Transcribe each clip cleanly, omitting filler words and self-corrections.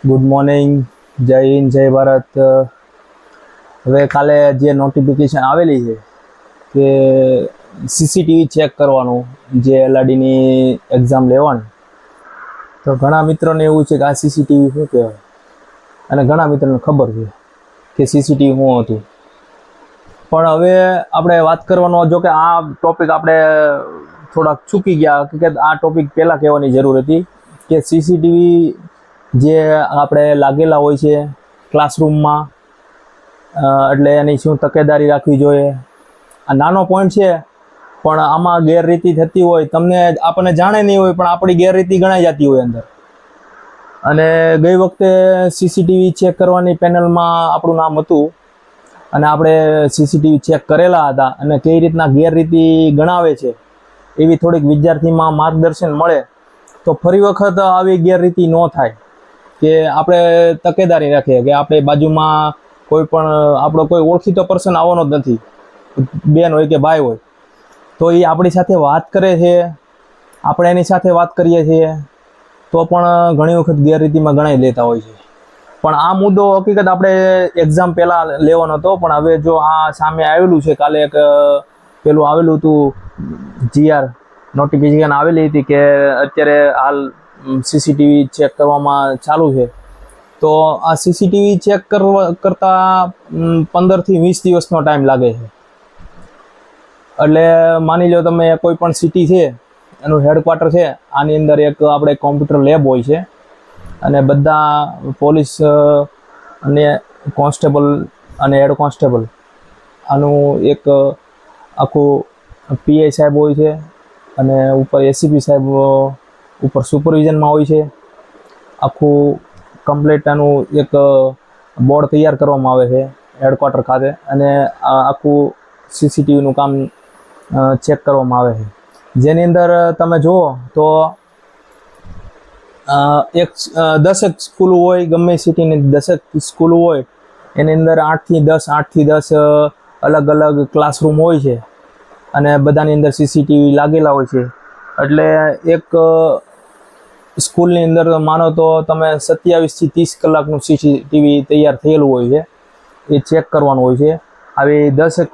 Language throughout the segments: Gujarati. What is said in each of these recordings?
ગુડ મોર્નિંગ, જય હિન્દ, જય ભારત. હવે કાલે જે નોટિફિકેશન આવેલી છે કે સીસીટીવી ચેક કરવાનું જે એલઆરડીની એક્ઝામ લેવાની, તો ઘણા મિત્રોને એવું છે કે આ સીસીટીવી શું કહેવાય, અને ઘણા મિત્રોને ખબર છે કે સીસીટીવી શું હતું. પણ હવે આપણે વાત કરવાનો, જો કે આ ટોપિક આપણે થોડાક ચૂકી ગયા કે આ ટોપિક પહેલાં કહેવાની જરૂર હતી કે સીસીટીવી જે આપણે લાગેલા હોય છે ક્લાસરૂમમાં, એટલે એની શું તકેદારી રાખવી જોઈએ. આ નાનો પોઈન્ટ છે, પણ આમાં ગેરરીતિ થતી હોય, તમને આપણને જાણે નહીં હોય, પણ આપણી ગેરરીતિ ગણાઈ જતી હોય અંદર. અને ગઈ વખતે સીસીટીવી ચેક કરવાની પેનલમાં આપણું નામ હતું, અને આપણે સીસીટીવી ચેક કરેલા હતા, અને કઈ રીતના ગેરરીતિ ગણાવે છે એવી થોડીક વિદ્યાર્થીમાં માર્ગદર્શન મળે તો ફરી વખત આવી ગેરરીતિ ન થાય, કે આપણે તકેદારી રાખીએ કે આપણે બાજુમાં કોઈ પણ આપણો કોઈ ઓળખીતો પર્સન આવવાનો જ નથી, બેન હોય કે ભાઈ હોય, તો એ આપણી સાથે વાત કરે છે, આપણે એની સાથે વાત કરીએ છીએ, તો પણ ઘણી વખત ગેરરીતિમાં ગણાઈ લેતા હોય છે. પણ આ મુદ્દો હકીકત આપણે એક્ઝામ પહેલાં લેવાનો હતો, પણ હવે જો આ સામે આવેલું છે, કાલે એક પેલું આવેલું હતું જીઆર નોટિફિકેશન આવેલી હતી કે અત્યારે હાલ સીસીટીવી ચેક કરવામાં ચાલુ છે. તો આ સીસીટીવી ચેક કરતાં 15થી 20 દિવસનો ટાઈમ લાગે છે. એટલે માની લો તમે કોઈ પણ સિટી છે, એનું હેડક્વાર્ટર છે, આની અંદર એક આપણે કોમ્પ્યુટર લેબ હોય છે, અને બધા પોલીસ અને કોન્સ્ટેબલ અને હેડ કોન્સ્ટેબલ આનું એક આખું પીઆઈ સાહેબ હોય છે, અને ઉપર એસીપી સાહેબ ઉપર સુપરવિઝનમાં હોય છે. આખું કમ્પ્લીટ આનું એક બોર્ડ તૈયાર કરવામાં આવે છે હેડક્વાર્ટર ખાતે, અને આખું સીસીટીવીનું કામ ચેક કરવામાં આવે છે. જેની અંદર તમે જુઓ તો 10 સ્કૂલો હોય, ગમે સિટીની 10 સ્કૂલો હોય, એની અંદર 8થી 10 અલગ અલગ ક્લાસરૂમ હોય છે, અને બધાની અંદર સીસીટીવી લાગેલા હોય છે. એટલે એક સ્કૂલની અંદર માનો તો તમે 27થી 30 કલાકનું સીસીટીવી તૈયાર થયેલું હોય છે, એ ચેક કરવાનું હોય છે. આવી 10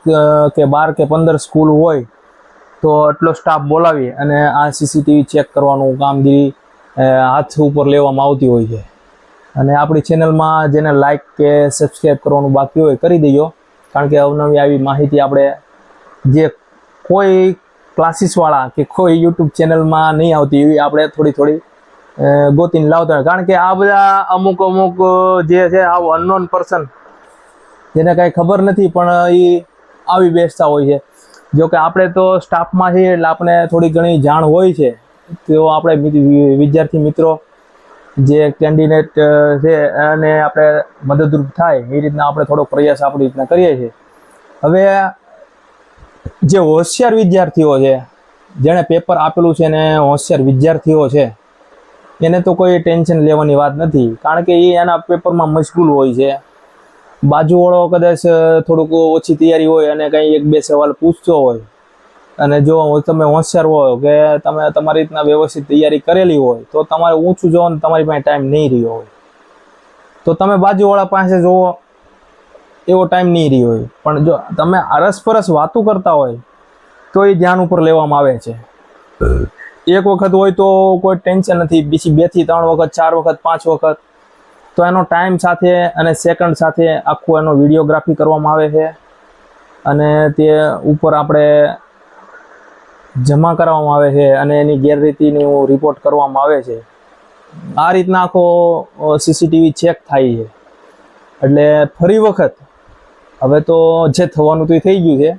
કે 12 કે 15 સ્કૂલ હોય તો એટલો સ્ટાફ બોલાવી અને આ સીસીટીવી ચેક કરવાનું કામગીરી હાથ ઉપર લેવામાં આવતી હોય છે. અને આપણી ચેનલમાં જેને લાઇક કે સબસ્ક્રાઈબ કરવાનું બાકી હોય કરી દેજો, કારણ કે અવનવી આવી માહિતી આપણે જે કોઈ ક્લાસીસવાળા કે કોઈ યુટ્યુબ ચેનલમાં નહીં આવતી એવી આપણે થોડી ગોતીને લાવતા હોય. કારણ કે આ બધા અમુક જે છે આવું અનનોન પર્સન, જેને કાંઈ ખબર નથી, પણ એ આવી બેસતા હોય છે. જો કે આપણે તો સ્ટાફમાં છીએ એટલે આપણે થોડી ઘણી જાણ હોય છે, તો આપણે વિદ્યાર્થી મિત્રો જે કેન્ડિડેટ છે અને આપણે મદદરૂપ થાય એ રીતના આપણે થોડો પ્રયાસ આપણી રીતના કરીએ છીએ. હવે જે હોશિયાર વિદ્યાર્થીઓ છે, જેણે પેપર આપેલું છે અને હોશિયાર વિદ્યાર્થીઓ છે, એને તો કોઈ ટેન્શન લેવાની વાત નથી, કારણ કે એ એના પેપરમાં મશગુલ હોય છે. બાજુવાળો કદાચ થોડુંક ઓછી તૈયારી હોય અને કંઈ 1-2 સવાલ પૂછતો હોય, અને જો તમે હોશિયાર હોય કે તમે તમારી રીતના વ્યવસ્થિત તૈયારી કરેલી હોય, તો તમારે ઊંચું જોવાનું તમારી પાસે ટાઈમ નહીં રહ્યો હોય, તો તમે બાજુવાળા પાસે જોવો એવો ટાઈમ નહીં રહ્યો હોય. પણ જો તમે અરસપરસ વાતું કરતા હોય તો એ ધ્યાન ઉપર લેવામાં આવે છે. એક વખત હોય તો કોઈ ટેન્શન નથી, બીજી 2 થી 3 વખત, 4 વખત, 5 વખત, તો એનો ટાઈમ સાથે અને સેકન્ડ સાથે આખું એનો વિડીયોગ્રાફી કરવામાં આવે છે, અને તે ઉપર આપણે જમા કરવામાં આવે છે, અને એની ગેરરીતિનું રિપોર્ટ કરવામાં આવે છે. આ રીતના આખો સીસીટીવી ચેક થાય છે. એટલે ફરી વખત હવે તો જે થવાનું તો એ થઈ ગયું છે,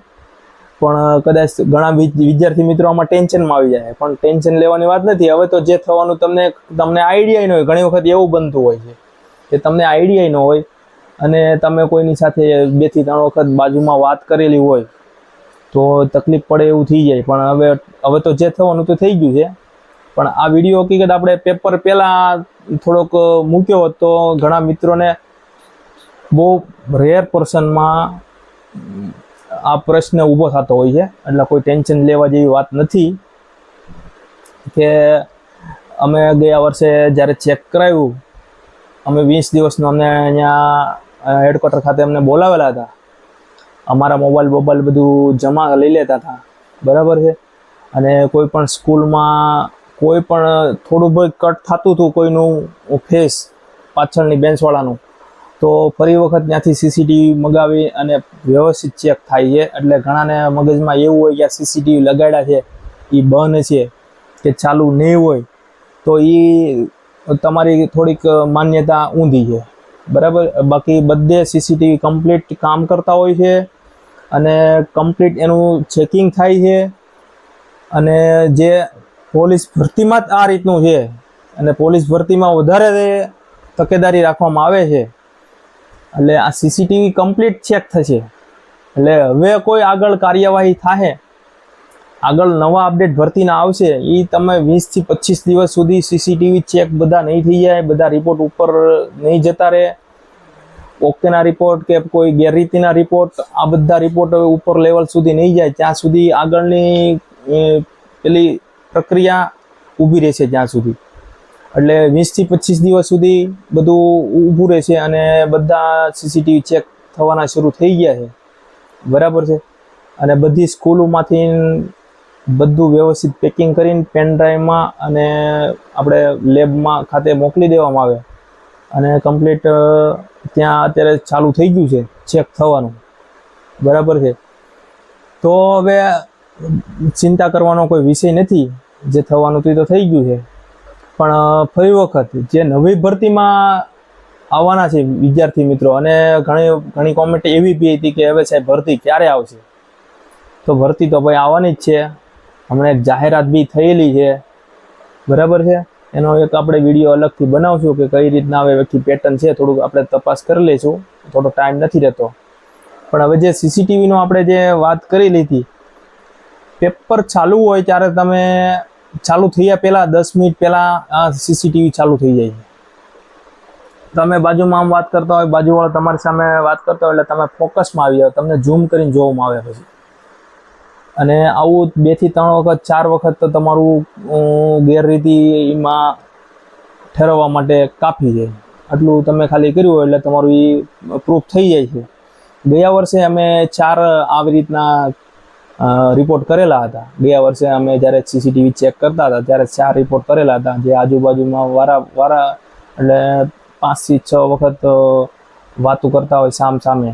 પણ કદાચ ઘણા વિદ્યાર્થી મિત્રો આમાં ટેન્શનમાં આવી જાય, પણ ટેન્શન લેવાની વાત નથી. હવે તો જે થવાનું તમને આઈડિયા ન હોય. ઘણી વખત એવું બનતું હોય છે કે તમને આઈડિયા ન હોય, અને તમે કોઈની સાથે 2 થી 3 વખત બાજુમાં વાત કરેલી હોય તો તકલીફ પડે એવું થઈ જાય. પણ હવે તો જે થવાનું તો થઈ ગયું છે. પણ આ વિડીયો હકીકત આપણે પેપર પહેલાં થોડોક મૂક્યો હોત તો ઘણા મિત્રોને બહુ રેર પર્સનમાં આ પ્રશ્ન ઊભો થતો હોય છે. એટલે કોઈ ટેન્શન લેવા જેવી વાત નથી. કે અમે ગયા વર્ષે જ્યારે ચેક કરાવ્યું અમે 20 દિવસનો અમને અહીંયા હેડક્વાર્ટર ખાતે અમને બોલાવેલા હતા. અમારા મોબાઈલ બધું જમા લઈ લેતા હતા, બરાબર છે. અને કોઈ પણ સ્કૂલમાં કોઈ પણ થોડું બહુ કટ થતું હતું કોઈનું ફેસ પાછળની બેન્ચવાળાનું, તો ફરી વખત ત્યાંથી સીસીટીવી મગાવી અને વ્યવસ્થિત ચેક થાય છે. એટલે ઘણાને મગજમાં એવું હોય કે આ સીસીટીવી લગાડ્યા છે એ બંધ છે કે ચાલુ નહીં હોય, તો એ તમારી થોડીક માન્યતા ઊંધી છે, બરાબર. બાકી બધે સીસીટીવી કમ્પ્લીટ કામ કરતા હોય છે અને કમ્પ્લીટ એનું ચેકિંગ થાય છે. અને જે પોલીસ ભરતીમાં જ આ રીતનું છે અને પોલીસ ભરતીમાં વધારે તકેદારી રાખવામાં આવે છે. એટલે આ સીસીટીવી કમ્પ્લીટ ચેક થશે. એટલે હવે કોઈ આગળ કાર્યવાહી થાય, આગળ નવા અપડેટ ભરતીના આવશે, એ તમે 20 થી 25 દિવસ સુધી સીસીટીવી ચેક બધા નહીં થઈ જાય, બધા રિપોર્ટ ઉપર નહીં જતા રહે. ઓકેના રિપોર્ટ કે કોઈ ગેરરીતિના રિપોર્ટ, આ બધા રિપોર્ટ હવે ઉપર લેવલ સુધી નહીં જાય ત્યાં સુધી આગળની પેલી પ્રક્રિયા ઊભી રહેશે ત્યાં સુધી. એટલે 20 થી 25 દિવસ સુધી બધું ઊભું રહેશે અને બધા સીસીટીવી ચેક થવાના શરૂ થઈ ગયા છે, બરાબર છે. અને બધી સ્કૂલોમાંથી બધું વ્યવસ્થિત પેકિંગ કરીને પેનડ્રાઈવમાં અને આપણે લેબમાં ખાતે મોકલી દેવામાં આવે અને કમ્પ્લીટ ત્યાં અત્યારે ચાલુ થઈ ગયું છે ચેક થવાનું, બરાબર છે. તો હવે ચિંતા કરવાનો કોઈ વિષય નથી, જે થવાનું તો થઈ ગયું છે. પણ ફરી વખત જે નવી ભરતીમાં આવવાના છે વિદ્યાર્થી મિત્રો, અને ઘણી કોમેન્ટ એવી બી હતી કે હવે સાહેબ ભરતી ક્યારે આવશે? તો ભરતી તો ભાઈ આવવાની જ છે. હમણાં એક જાહેરાત બી થયેલી છે, બરાબર છે. એનો એક આપણે વિડીયો અલગથી બનાવશું કે કઈ રીતના હવે આખી પેટર્ન છે, થોડુંક આપણે તપાસ કરી લઈશું, થોડો ટાઈમ નથી રહેતો. પણ હવે જે સીસીટીવીનો આપણે જે વાત કરી લીધી, પેપર ચાલુ હોય ત્યારે તમે ચાલુ થયા પહેલાં 10 મિનિટ પહેલાં આ સીસીટીવી ચાલુ થઈ જાય છે. તમે બાજુમાં આમ વાત કરતા હોય, બાજુવાળો તમારી સામે વાત કરતા હોય એટલે તમે ફોકસમાં આવી જાઓ, તમને ઝૂમ કરીને જોવામાં આવે પછી. અને આવું 2 થી 3 વખત 4 વખત તો તમારું ગેરરીતિમાં ઠેરવવા માટે કાફી છે. આટલું તમે ખાલી કર્યું હોય એટલે તમારું એ પ્રૂફ થઈ જાય છે. ગયા વર્ષે અમે 4 આવી રીતના રિપોર્ટ કરેલા હતા. ગયા વર્ષે અમે જ્યારે સીસીટીવી ચેક કરતા હતા ત્યારે 4 રિપોર્ટ કરેલા હતા, જે આજુબાજુમાં વારા એટલે 5 થી 6 વખત વાતો કરતા હોય સામે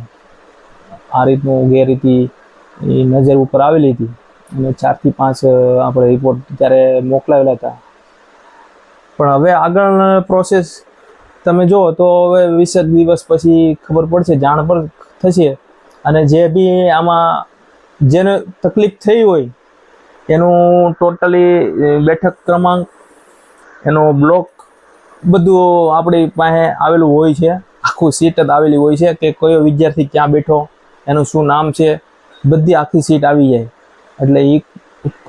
આ રીતનું ગેરરીતિ એ નજર ઉપર આવેલી હતી અને 4 થી 5 આપણે રિપોર્ટ ત્યારે મોકલાવેલા હતા. પણ હવે આગળ પ્રોસેસ તમે જુઓ તો હવે 20 દિવસ પછી ખબર પડશે, જાણ પર થશે. અને જે બી આમાં જેને તકલીફ થઈ હોય એનું ટોટલી બેઠક ક્રમાંક, એનો બ્લોક બધું આપણી પાસે આવેલું હોય છે. આખું સીટ જ આવેલી હોય છે કે કયો વિદ્યાર્થી ક્યાં બેઠો, એનું શું નામ છે, બધી આખી સીટ આવી જાય. એટલે એ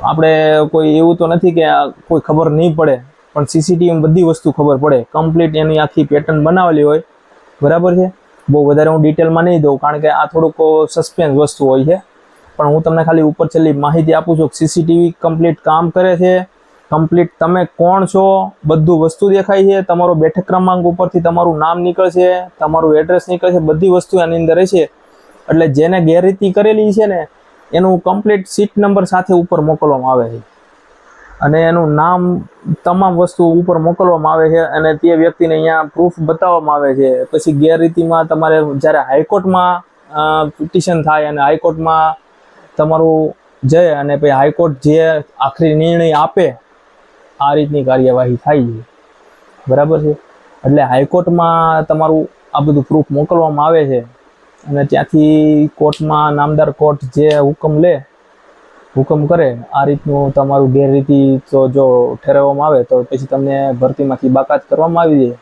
આપણે કોઈ એવું તો નથી કે કોઈ ખબર નહીં પડે, પણ સીસીટીવીમાં બધી વસ્તુ ખબર પડે. કમ્પ્લીટ એની આખી પેટર્ન બનાવેલી હોય, બરાબર છે. બહુ વધારે હું ડિટેલમાં નહીં દઉં કારણ કે આ થોડુંક સસ્પેન્સ વસ્તુ હોય છે. પણ હું તમને ખાલી ઉપર છેલ્લી માહિતી આપું છું કે સીસીટીવી કમ્પ્લીટ કામ કરે છે. કમ્પ્લીટ તમે કોણ છો બધું વસ્તુ દેખાય છે, તમારો બેઠક ક્રમાંક ઉપરથી તમારું નામ નીકળશે, તમારું એડ્રેસ નીકળશે, બધી વસ્તુ એની અંદર રહેશે. એટલે જેને ગેરરીતિ કરેલી છે ને એનું કમ્પ્લીટ સીટ નંબર સાથે ઉપર મોકલવામાં આવે છે અને એનું નામ, તમામ વસ્તુ ઉપર મોકલવામાં આવે છે અને તે વ્યક્તિને અહીંયા પ્રૂફ બતાવવામાં આવે છે. પછી ગેરરીતિમાં તમારે જ્યારે હાઈકોર્ટમાં પિટિશન થાય અને હાઈકોર્ટમાં તમારું જાય અને પછી હાઈકોર્ટ જે આખરી નિર્ણય આપે આ રીતની કાર્યવાહી થાય છે, બરાબર છે. એટલે હાઈકોર્ટમાં તમારું આ બધું પ્રૂફ મોકલવામાં આવે છે અને ત્યાંથી કોર્ટમાં નામદાર કોર્ટ જે હુકમ કરે આ રીતનું તમારું ગેરરીતિ તો જો ઠેરવવામાં આવે તો પછી તમને ભરતીમાંથી બાકાત કરવામાં આવી જાય.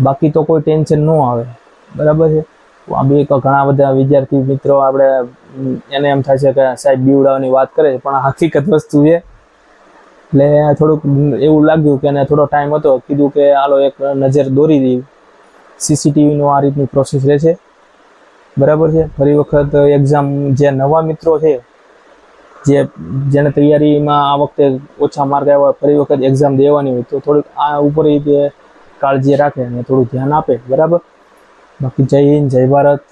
બાકી તો કોઈ ટેન્શન ન આવે, બરાબર છે. આ બી ઘણા બધા વિદ્યાર્થી મિત્રો આપણે એને એમ થાય છે કે સાહેબ બીવડાવવાની વાત કરે છે, પણ હકીકત વસ્તુ છે. એટલે થોડુંક એવું લાગ્યું કે એને થોડો ટાઈમ હતો, કીધું કે હાલો એક નજર દોરી દઈ. સીસીટીવીનો આ રીતની પ્રોસેસ રહે છે, બરાબર છે. ફરી વખત એક્ઝામ જે નવા મિત્રો છે, જેને તૈયારીમાં આ વખતે ઓછા માર્ક આવ્યા, ફરી વખત એક્ઝામ દેવાની હોય તો થોડીક આ ઉપર કાળજી રાખે અને થોડું ધ્યાન આપે. બરાબર. બાકી જય હિન્દ, જય ભારત.